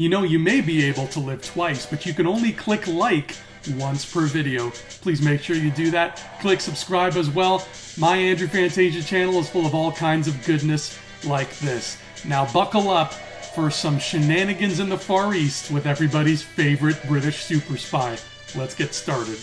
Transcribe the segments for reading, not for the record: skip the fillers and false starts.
You know you may be able to live twice, but you can only click like once per video. Please make sure you do that. Click subscribe as well. My Andrew Fantasia channel is full of all kinds of goodness like this. Now buckle up for some shenanigans in the Far East with everybody's favorite British super spy. Let's get started.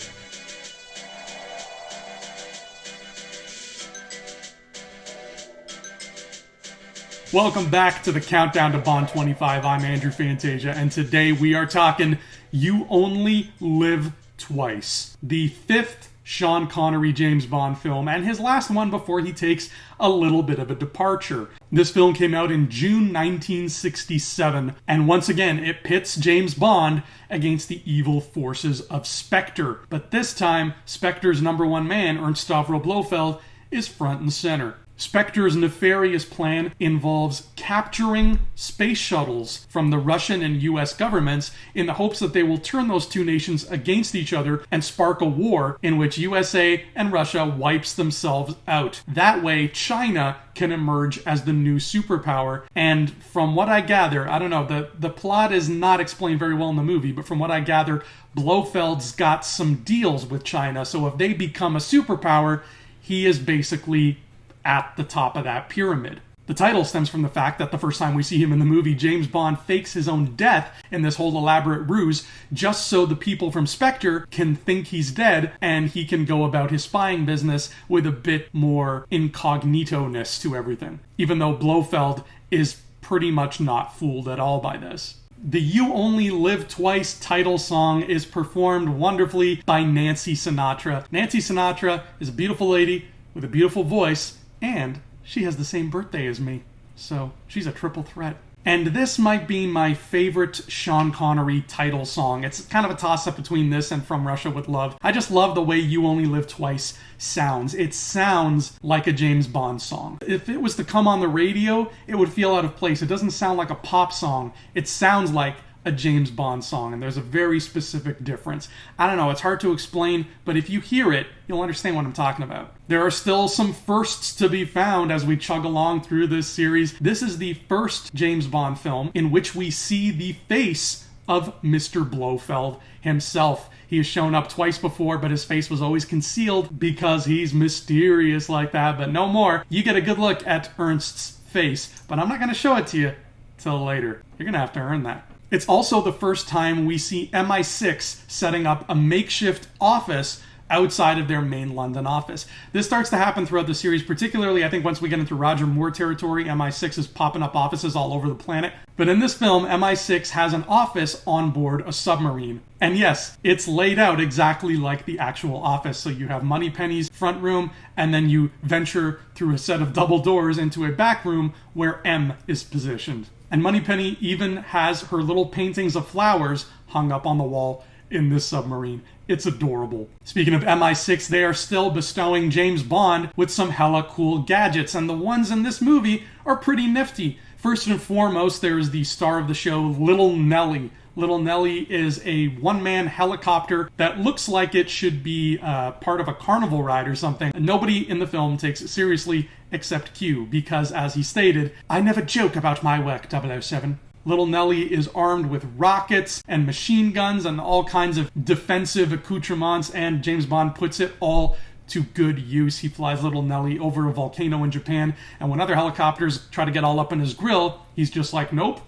Welcome back to the Countdown to Bond 25. I'm Andrew Fantasia, and today we are talking You Only Live Twice, the fifth Sean Connery James Bond film, and his last one before he takes a little bit of a departure. This film came out in June 1967, and once again it pits James Bond against the evil forces of Spectre. But this time, Spectre's number one man, Ernst Stavro Blofeld, is front and center. Spectre's nefarious plan involves capturing space shuttles from the Russian and US governments in the hopes that they will turn those two nations against each other and spark a war in which USA and Russia wipes themselves out. That way, China can emerge as the new superpower. And from what I gather, I don't know, the plot is not explained very well in the movie, but from what I gather, Blofeld's got some deals with China, so if they become a superpower, he is basically at the top of that pyramid. The title stems from the fact that the first time we see him in the movie, James Bond fakes his own death in this whole elaborate ruse just so the people from Spectre can think he's dead and he can go about his spying business with a bit more incognito-ness to everything. Even though Blofeld is pretty much not fooled at all by this. The You Only Live Twice title song is performed wonderfully by Nancy Sinatra. Nancy Sinatra is a beautiful lady with a beautiful voice, and she has the same birthday as me, so she's a triple threat. And this might be my favorite Sean Connery title song. It's kind of a toss-up between this and From Russia with Love. I just love the way You Only Live Twice sounds. It sounds like a James Bond song. If it was to come on the radio, it would feel out of place. It doesn't sound like a pop song. It sounds like a James Bond song, and there's a very specific difference. I don't know, it's hard to explain, but if you hear it, you'll understand what I'm talking about. There are still some firsts to be found as we chug along through this series. This is the first James Bond film in which we see the face of Mr. Blofeld himself. He has shown up twice before, but his face was always concealed because he's mysterious like that, but no more. You get a good look at Ernst's face, but I'm not going to show it to you till later. You're going to have to earn that. It's also the first time we see MI6 setting up a makeshift office outside of their main London office. This starts to happen throughout the series, particularly I think once we get into Roger Moore territory, MI6 is popping up offices all over the planet. But in this film, MI6 has an office on board a submarine. And yes, it's laid out exactly like the actual office. So you have Moneypenny's front room, and then you venture through a set of double doors into a back room where M is positioned. And Moneypenny even has her little paintings of flowers hung up on the wall in this submarine. It's adorable. Speaking of MI6, they are still bestowing James Bond with some hella cool gadgets, and the ones in this movie are pretty nifty. First and foremost, there is the star of the show, Little Nelly. Little Nelly is a one-man helicopter that looks like it should be part of a carnival ride or something. Nobody in the film takes it seriously except Q, because as he stated, "I never joke about my work, 007. Little Nelly is armed with rockets and machine guns and all kinds of defensive accoutrements, and James Bond puts it all to good use. He flies Little Nelly over a volcano in Japan, and when other helicopters try to get all up in his grill, he's just like, nope,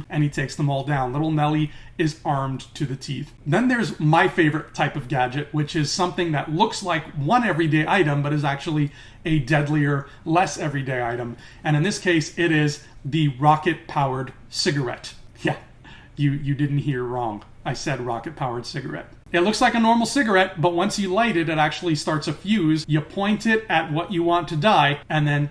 and he takes them all down. Little Nelly is armed to the teeth. Then there's my favorite type of gadget, which is something that looks like one everyday item, but is actually a deadlier, less everyday item. And in this case, it is the rocket-powered cigarette. Yeah, you didn't hear wrong. I said rocket-powered cigarette. It looks like a normal cigarette, but once you light it, it actually starts a fuse. You point it at what you want to die, and then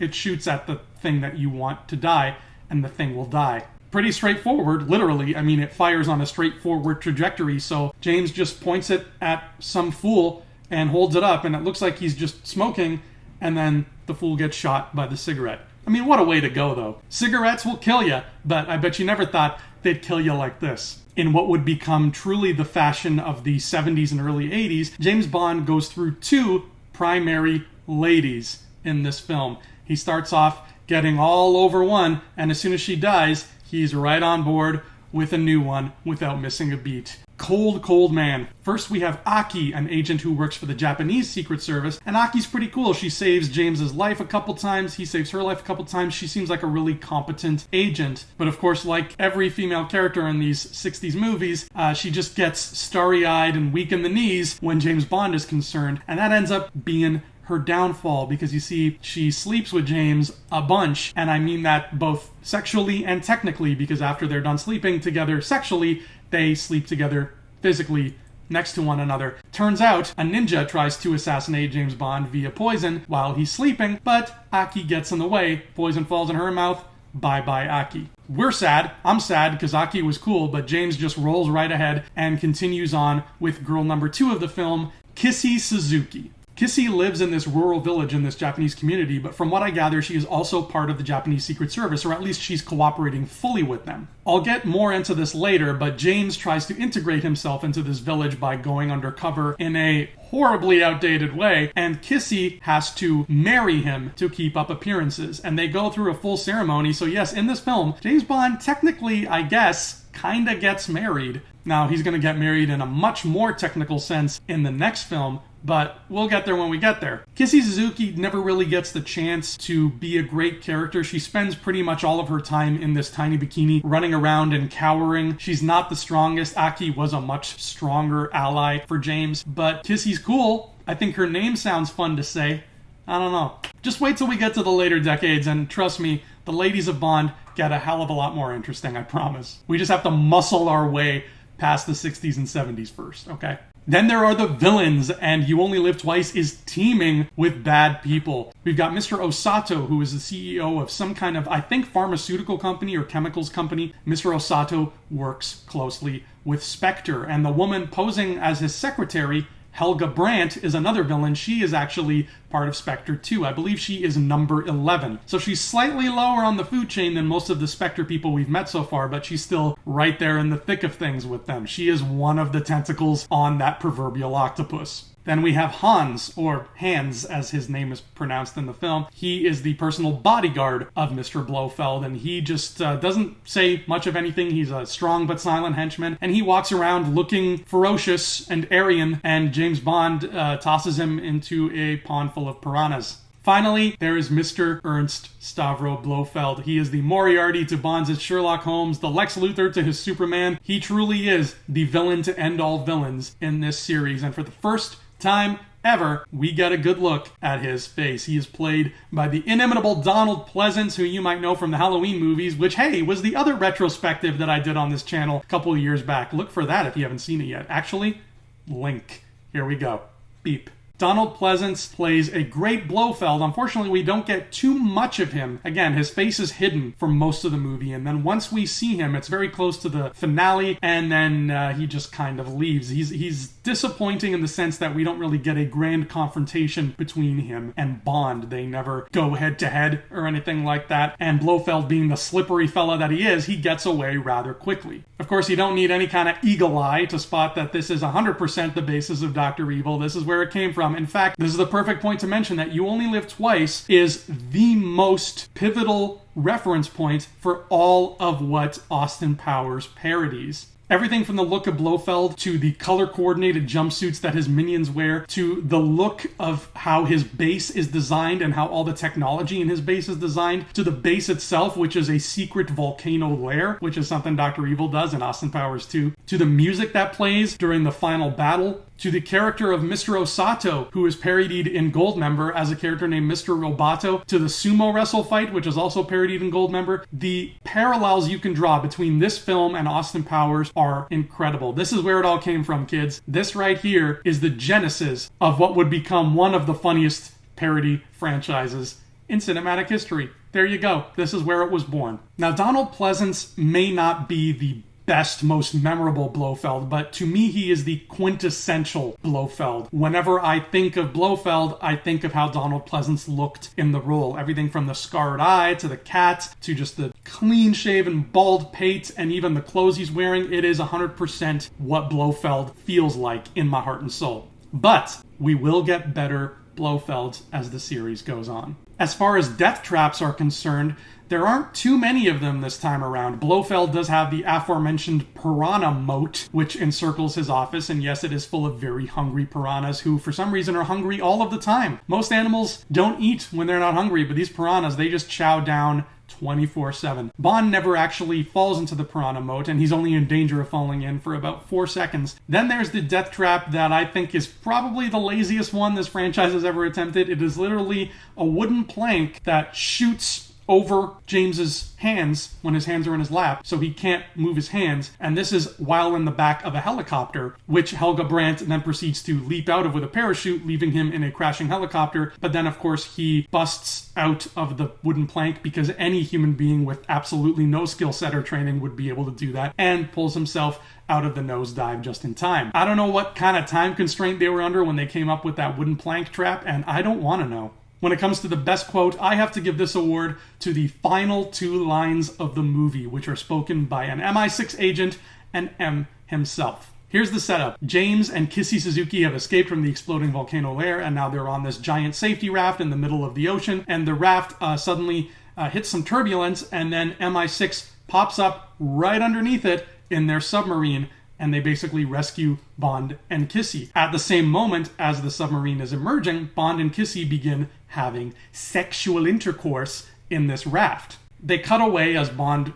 it shoots at the thing that you want to die, and the thing will die. Pretty straightforward, literally. I mean, it fires on a straightforward trajectory, so James just points it at some fool and holds it up, and it looks like he's just smoking, and then the fool gets shot by the cigarette. I mean, what a way to go, though. Cigarettes will kill you, but I bet you never thought they'd kill you like this. In what would become truly the fashion of the 70s and early 80s, James Bond goes through two primary ladies in this film. He starts off getting all over one, and as soon as she dies, he's right on board with a new one without missing a beat. Cold man. First we have Aki, an agent who works for the Japanese Secret Service, and Aki's pretty cool. She saves James's life a couple times, he saves her life a couple times. She seems like a really competent agent, but of course, like every female character in these 60s movies, she just gets starry-eyed and weak in the knees when James Bond is concerned, and that ends up being her downfall, because you see, she sleeps with James a bunch, and I mean that both sexually and technically, because after they're done sleeping together sexually, they sleep together physically next to one another. Turns out, a ninja tries to assassinate James Bond via poison while he's sleeping, but Aki gets in the way. Poison falls in her mouth. Bye-bye, Aki. We're sad. I'm sad because Aki was cool, but James just rolls right ahead and continues on with girl number 2 of the film, Kissy Suzuki. Kissy lives in this rural village in this Japanese community, but from what I gather, she is also part of the Japanese Secret Service, or at least she's cooperating fully with them. I'll get more into this later, but James tries to integrate himself into this village by going undercover in a horribly outdated way, and Kissy has to marry him to keep up appearances, and they go through a full ceremony. So yes, in this film, James Bond technically, I guess, kinda gets married. Now, he's gonna get married in a much more technical sense in the next film, but we'll get there when we get there. Kissy Suzuki never really gets the chance to be a great character. She spends pretty much all of her time in this tiny bikini, running around and cowering. She's not the strongest. Aki was a much stronger ally for James, but Kissy's cool. I think her name sounds fun to say. I don't know. Just wait till we get to the later decades, and trust me, the ladies of Bond get a hell of a lot more interesting, I promise. We just have to muscle our way past the 60s and 70s first, okay? Then there are the villains, and You Only Live Twice is teeming with bad people. We've got Mr. Osato, who is the CEO of some kind of, I think, pharmaceutical company or chemicals company. Mr. Osato works closely with Spectre, and the woman posing as his secretary, Helga Brandt, is another villain. She is actually part of Spectre too. I believe she is number 11. So she's slightly lower on the food chain than most of the Spectre people we've met so far, but she's still right there in the thick of things with them. She is one of the tentacles on that proverbial octopus. Then we have Hans, or Hans as his name is pronounced in the film. He is the personal bodyguard of Mr. Blofeld, and he just doesn't say much of anything. He's a strong but silent henchman, and he walks around looking ferocious and Aryan, and James Bond tosses him into a pond full of piranhas. Finally, there is Mr. Ernst Stavro Blofeld. He is the Moriarty to Bond's Sherlock Holmes, the Lex Luthor to his Superman. He truly is the villain to end all villains in this series, and for the first time ever, we get a good look at his face. He is played by the inimitable Donald Pleasance, who you might know from the Halloween movies, which, hey, was the other retrospective that I did on this channel a couple of years back. Look for that if you haven't seen it yet. Actually, link. Here we go. Beep. Donald Pleasance plays a great Blofeld. Unfortunately, we don't get too much of him. Again, his face is hidden for most of the movie, and then once we see him, it's very close to the finale, and then he just kind of leaves. He's disappointing in the sense that we don't really get a grand confrontation between him and Bond. They never go head-to-head or anything like that, and Blofeld, being the slippery fella that he is, he gets away rather quickly. Of course, you don't need any kind of eagle eye to spot that this is 100% the basis of Dr. Evil. This is where it came from. In fact, this is the perfect point to mention that You Only Live Twice is the most pivotal reference point for all of what Austin Powers parodies. Everything from the look of Blofeld to the color-coordinated jumpsuits that his minions wear to the look of how his base is designed and how all the technology in his base is designed to the base itself, which is a secret volcano lair, which is something Dr. Evil does in Austin Powers 2, to the music that plays during the final battle, to the character of Mr. Osato, who is parodied in Goldmember as a character named Mr. Roboto, to the sumo wrestle fight, which is also parodied in Goldmember. The parallels you can draw between this film and Austin Powers are incredible. This is where it all came from, kids. This right here is the genesis of what would become one of the funniest parody franchises in cinematic history. There you go. This is where it was born. Now, Donald Pleasance may not be the best, most memorable Blofeld, but to me, he is the quintessential Blofeld. Whenever I think of Blofeld, I think of how Donald Pleasance looked in the role. Everything from the scarred eye to the cat to just the clean-shaven, bald pate, and even the clothes he's wearing. It is 100% what Blofeld feels like in my heart and soul. But we will get better Blofeld as the series goes on. As far as death traps are concerned, there aren't too many of them this time around. Blofeld does have the aforementioned piranha moat, which encircles his office, and yes, it is full of very hungry piranhas who, for some reason, are hungry all of the time. Most animals don't eat when they're not hungry, but these piranhas, they just chow down 24/7. Bond never actually falls into the piranha moat, and he's only in danger of falling in for about 4 seconds. Then there's the death trap that I think is probably the laziest one this franchise has ever attempted. It is literally a wooden plank that shoots over James's hands when his hands are in his lap, so he can't move his hands. And this is while in the back of a helicopter, which Helga Brandt then proceeds to leap out of with a parachute, leaving him in a crashing helicopter. But then, of course, he busts out of the wooden plank, because any human being with absolutely no skill set or training would be able to do that, and pulls himself out of the nosedive just in time. I don't know what kind of time constraint they were under when they came up with that wooden plank trap, and I don't want to know. When it comes to the best quote, I have to give this award to the final 2 lines of the movie, which are spoken by an MI6 agent and M himself. Here's the setup. James and Kissy Suzuki have escaped from the exploding volcano lair, and now they're on this giant safety raft in the middle of the ocean, and the raft suddenly hits some turbulence, and then MI6 pops up right underneath it in their submarine, and they basically rescue Bond and Kissy. At the same moment as the submarine is emerging, Bond and Kissy begin having sexual intercourse in this raft. They cut away as Bond,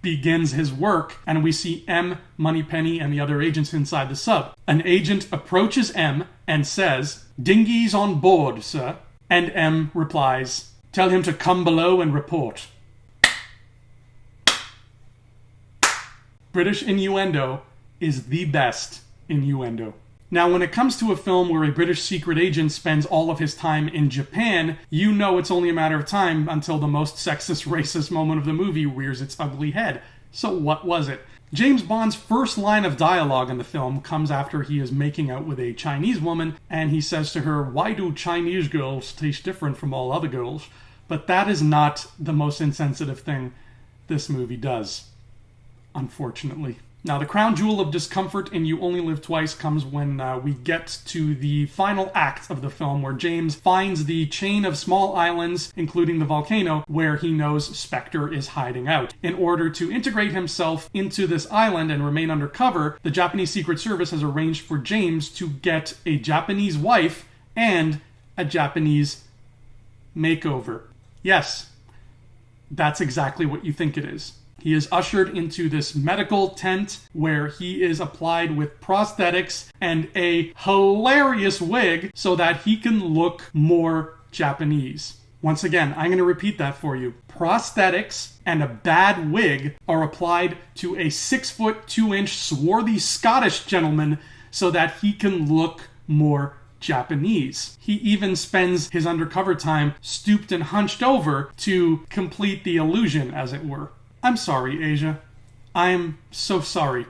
begins his work, and we see M, Moneypenny, and the other agents inside the sub. An agent approaches M and says, "Dinghy's on board, sir." And M replies, "Tell him to come below and report." British innuendo is the best innuendo. Now, when it comes to a film where a British secret agent spends all of his time in Japan, you know it's only a matter of time until the most sexist, racist moment of the movie rears its ugly head. So what was it? James Bond's first line of dialogue in the film comes after he is making out with a Chinese woman, and he says to her, "Why do Chinese girls taste different from all other girls?" But that is not the most insensitive thing this movie does, unfortunately. Now, the crown jewel of discomfort in You Only Live Twice comes when we get to the final act of the film, where James finds the chain of small islands, including the volcano, where he knows Spectre is hiding out. In order to integrate himself into this island and remain undercover, the Japanese Secret Service has arranged for James to get a Japanese wife and a Japanese makeover. Yes, that's exactly what you think it is. He is ushered into this medical tent where he is applied with prosthetics and a hilarious wig so that he can look more Japanese. Once again, I'm going to repeat that for you. Prosthetics and a bad wig are applied to a 6'2" swarthy Scottish gentleman so that he can look more Japanese. He even spends his undercover time stooped and hunched over to complete the illusion, as it were. I'm sorry, Asia. I am so sorry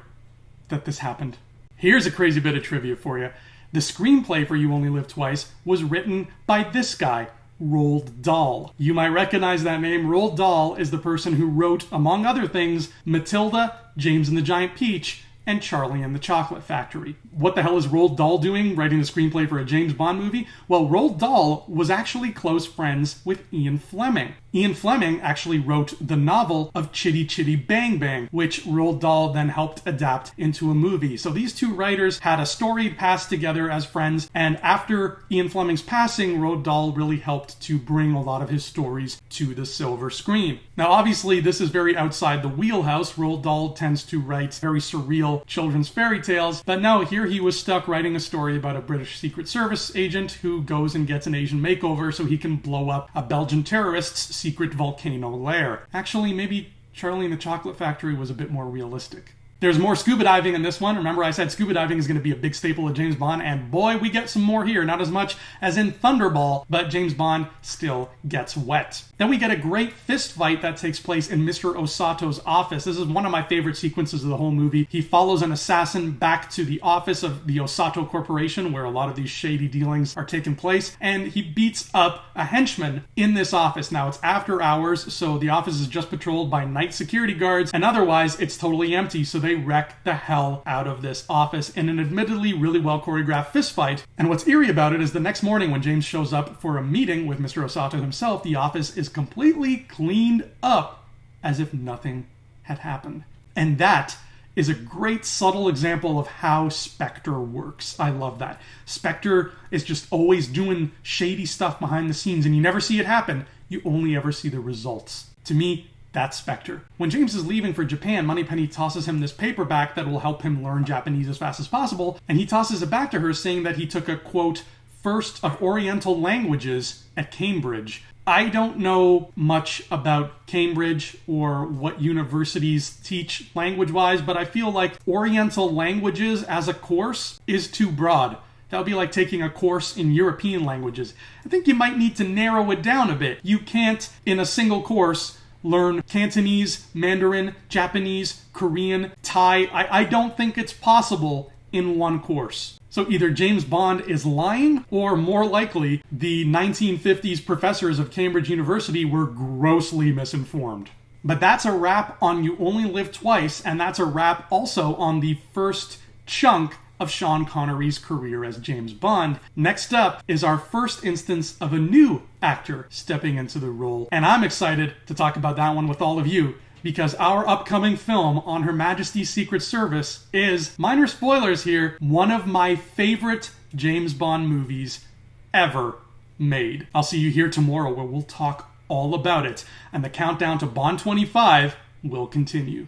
that this happened. Here's a crazy bit of trivia for you. The screenplay for You Only Live Twice was written by this guy, Roald Dahl. You might recognize that name. Roald Dahl is the person who wrote, among other things, Matilda, James and the Giant Peach, and Charlie and the Chocolate Factory. What the hell is Roald Dahl doing writing a screenplay for a James Bond movie? Well, Roald Dahl was actually close friends with Ian Fleming. Ian Fleming actually wrote the novel of Chitty Chitty Bang Bang, which Roald Dahl then helped adapt into a movie. So these two writers had a storied past together as friends, and after Ian Fleming's passing, Roald Dahl really helped to bring a lot of his stories to the silver screen. Now, obviously, this is very outside the wheelhouse. Roald Dahl tends to write very surreal children's fairy tales, but no, here he was stuck writing a story about a British Secret Service agent who goes and gets an Asian makeover so he can blow up a Belgian terrorist's secret volcano lair. Actually, maybe Charlie and the Chocolate Factory was a bit more realistic. There's more scuba diving in this one. Remember, I said scuba diving is going to be a big staple of James Bond, and boy, we get some more here. Not as much as in Thunderball, but James Bond still gets wet. Then we get a great fist fight that takes place in Mr. Osato's office. This is one of my favorite sequences of the whole movie. He follows an assassin back to the office of the Osato Corporation, where a lot of these shady dealings are taking place, and he beats up a henchman in this office. Now, it's after hours, so the office is just patrolled by night security guards, and otherwise, it's totally empty, so they they wreck the hell out of this office in an admittedly really well choreographed fist fight. And what's eerie about it is the next morning when James shows up for a meeting with Mr. Osato himself, the office is completely cleaned up as if nothing had happened. And that is a great subtle example of how Spectre works. I love that. Spectre is just always doing shady stuff behind the scenes, and you never see it happen. You only ever see the results. To me, that's Spectre. When James is leaving for Japan, Moneypenny tosses him this paperback that will help him learn Japanese as fast as possible, and he tosses it back to her saying that he took a, quote, first of Oriental languages at Cambridge. I don't know much about Cambridge or what universities teach language-wise, but I feel like Oriental languages as a course is too broad. That would be like taking a course in European languages. I think you might need to narrow it down a bit. You can't, in a single course, learn Cantonese, Mandarin, Japanese, Korean, Thai. I don't think it's possible in one course. So either James Bond is lying, or more likely, the 1950s professors of Cambridge University were grossly misinformed. But that's a wrap on You Only Live Twice, and that's a wrap also on the first chunk of Sean Connery's career as James Bond. Next up is our first instance of a new actor stepping into the role, and I'm excited to talk about that one with all of you, because our upcoming film on Her Majesty's Secret Service is, minor spoilers here, one of my favorite James Bond movies ever made. I'll see you here tomorrow where we'll talk all about it, and the countdown to Bond 25 will continue.